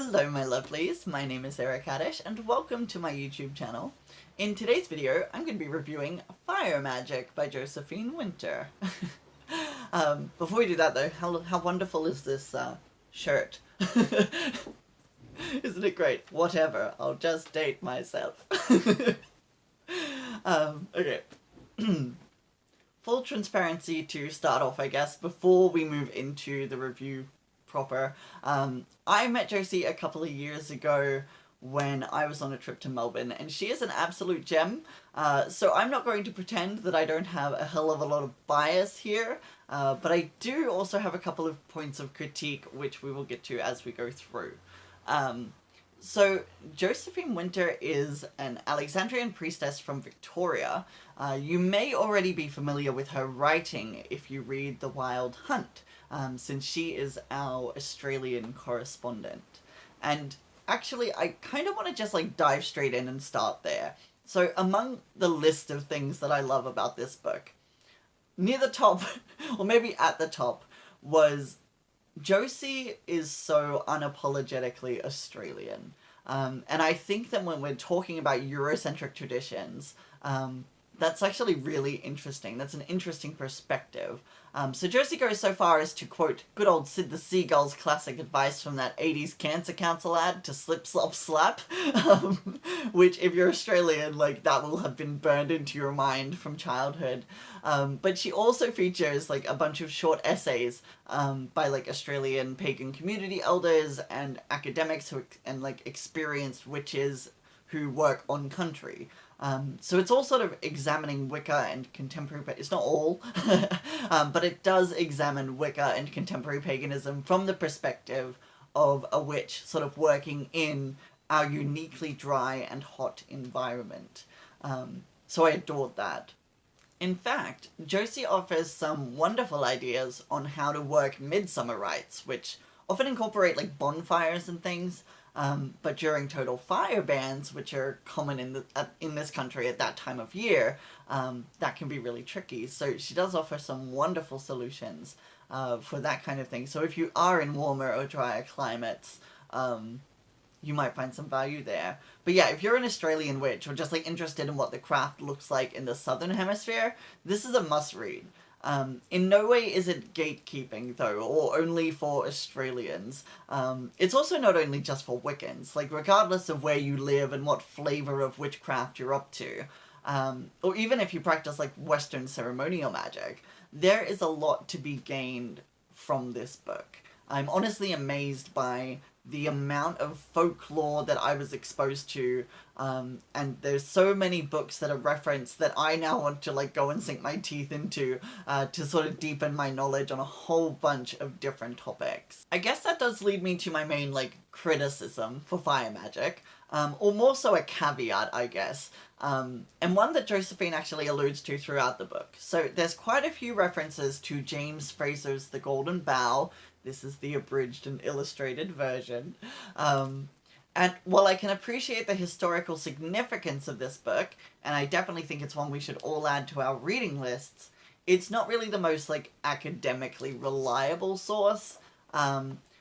Hello my lovelies, my name is Sarah Kaddish and welcome to my YouTube channel. In today's video, I'm going to be reviewing Fire Magic by Josephine Winter. Before we do that though, how wonderful is this shirt? Isn't it great? Whatever, I'll just date myself. Okay. Full transparency to start off, I guess, before we move into the review proper. I met Josie a couple of years ago when I was on a trip to Melbourne, and she is an absolute gem. So I'm not going to pretend that I don't have a hell of a lot of bias here, but I do also have a couple of points of critique, which we will get to as we go through. So Josephine Winter is an Alexandrian priestess from Victoria. You may already be familiar with her writing if you read The Wild Hunt, since she is our Australian correspondent. And actually, I kind of want to just dive straight in and start there. So among the list of things that I love about this book, near the top, or maybe at the top, was Josie is so unapologetically Australian. And I think that when we're talking about Eurocentric traditions, that's actually really interesting. That's an interesting perspective. So Josie goes so far as to quote good old Sid the Seagull's classic advice from that 80s Cancer Council ad to slip, slop, slap, which if you're Australian, that will have been burned into your mind from childhood. But she also features a bunch of short essays by Australian pagan community elders and academics and experienced witches who work on country. So it's all sort of examining Wicca and contemporary, it's not all, but it does examine Wicca and contemporary paganism from the perspective of a witch sort of working in our uniquely dry and hot environment. So I adored that. In fact, Josie offers some wonderful ideas on how to work midsummer rites, which often incorporate bonfires and things, but during total fire bans, which are common in this country at that time of year, that can be really tricky. So she does offer some wonderful solutions for that kind of thing. So if you are in warmer or drier climates, you might find some value there. But yeah, if you're an Australian witch or just interested in what the craft looks like in the southern hemisphere, this is a must-read. In no way is it gatekeeping, though, or only for Australians. It's also not only just for Wiccans. Regardless of where you live and what flavour of witchcraft you're up to, or even if you practice, Western ceremonial magic, there is a lot to be gained from this book. I'm honestly amazed by the amount of folklore that I was exposed to, and there's so many books that are referenced that I now want to go and sink my teeth into to sort of deepen my knowledge on a whole bunch of different topics. I guess that does lead me to my main criticism for Fire Magic, or more so a caveat, I guess, and one that Josephine actually alludes to throughout the book. So there's quite a few references to James Fraser's The Golden Bough. This is the abridged and illustrated version. And while I can appreciate the historical significance of this book, and I definitely think it's one we should all add to our reading lists, it's not really the most, academically reliable source.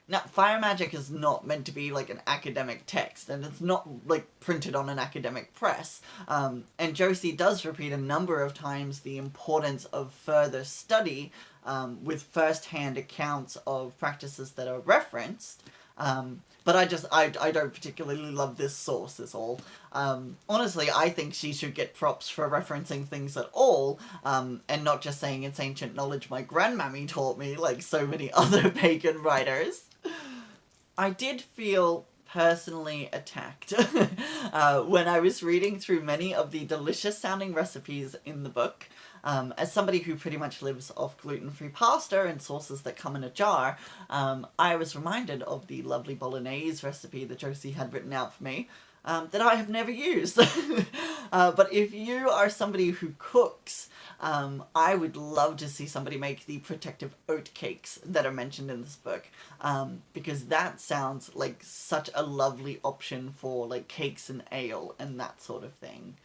Now, Fire Magic is not meant to be, an academic text, and it's not, printed on an academic press. And Josie does repeat a number of times the importance of further study, with first-hand accounts of practices that are referenced. But I don't particularly love this source is all. Honestly, I think she should get props for referencing things at all, and not just saying it's ancient knowledge my grandmammy taught me, like so many other pagan writers. I did feel personally attacked when I was reading through many of the delicious-sounding recipes in the book. As somebody who pretty much lives off gluten-free pasta and sauces that come in a jar, I was reminded of the lovely bolognese recipe that Josie had written out for me, that I have never used. But if you are somebody who cooks, I would love to see somebody make the protective oat cakes that are mentioned in this book, because that sounds like such a lovely option for cakes and ale and that sort of thing.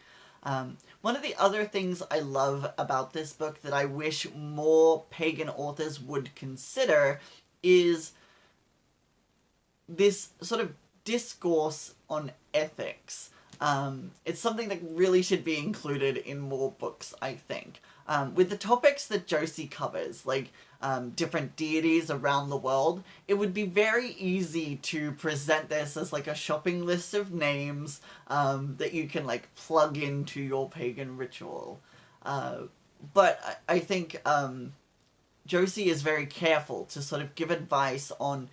One of the other things I love about this book that I wish more pagan authors would consider is this sort of discourse on ethics. It's something that really should be included in more books, I think. With the topics that Josie covers, like different deities around the world, it would be very easy to present this as like a shopping list of names that you can like plug into your pagan ritual. But I think Josie is very careful to sort of give advice on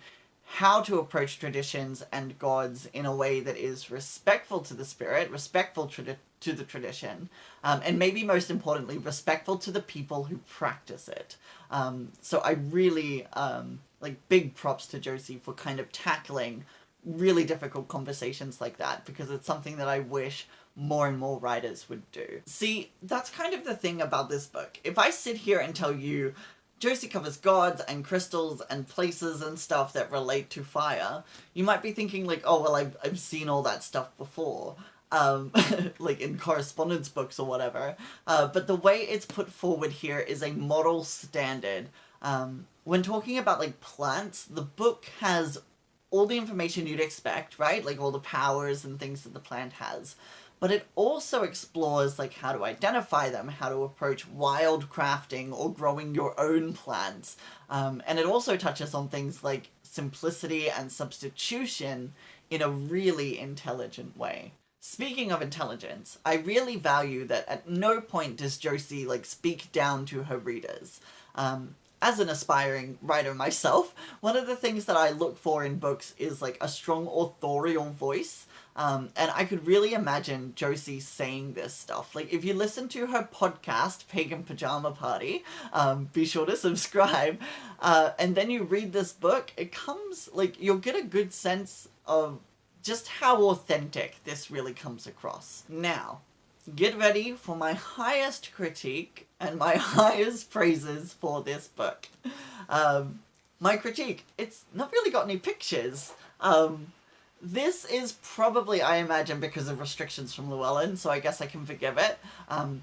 how to approach traditions and gods in a way that is respectful to the spirit, respectful to the tradition, and maybe most importantly, respectful to the people who practice it. So I really, big props to Josie for kind of tackling really difficult conversations like that, because it's something that I wish more and more writers would do. See, that's kind of the thing about this book. If I sit here and tell you Josie covers gods and crystals and places and stuff that relate to fire, you might be thinking like, oh, well, I've seen all that stuff before, like in correspondence books or whatever. But the way it's put forward here is a model standard. When talking about like plants, the book has all the information you'd expect, right? Like all the powers and things that the plant has. But it also explores like how to identify them, how to approach wild crafting or growing your own plants. And it also touches on things like simplicity and substitution in a really intelligent way. Speaking of intelligence, I really value that at no point does Josie like speak down to her readers. As an aspiring writer myself, one of the things that I look for in books is like a strong authorial voice. And I could really imagine Josie saying this stuff. Like, if you listen to her podcast, Pagan Pajama Party, be sure to subscribe. And then you read this book, it comes, like, you'll get a good sense of just how authentic this really comes across. Now, get ready for my highest critique and my highest praises for this book. My critique, it's not really got any pictures. This is probably, I imagine, because of restrictions from Llewellyn, so I guess I can forgive it.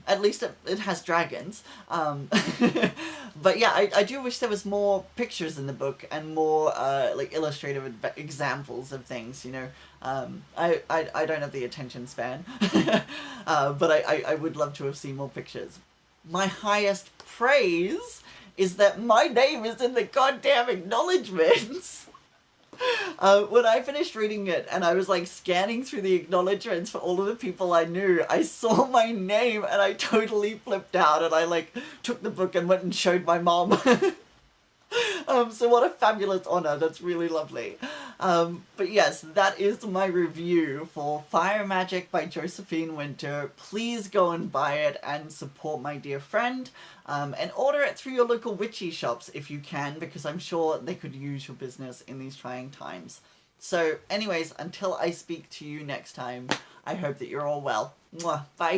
At least it has dragons. But yeah, I do wish there was more pictures in the book and more like illustrative examples of things, you know. I don't have the attention span, but I would love to have seen more pictures. My highest praise is that my name is in the goddamn acknowledgements. When I finished reading it and I was like scanning through the acknowledgements for all of the people I knew, I saw my name and I totally flipped out, and I like took the book and went and showed my mom. So what a fabulous honor. That's really lovely. But yes, that is my review for Fire Magic by Josephine Winter. Please go and buy it and support my dear friend. And order it through your local witchy shops if you can, because I'm sure they could use your business in these trying times. So anyways, until I speak to you next time, I hope that you're all well. Mwah. Bye.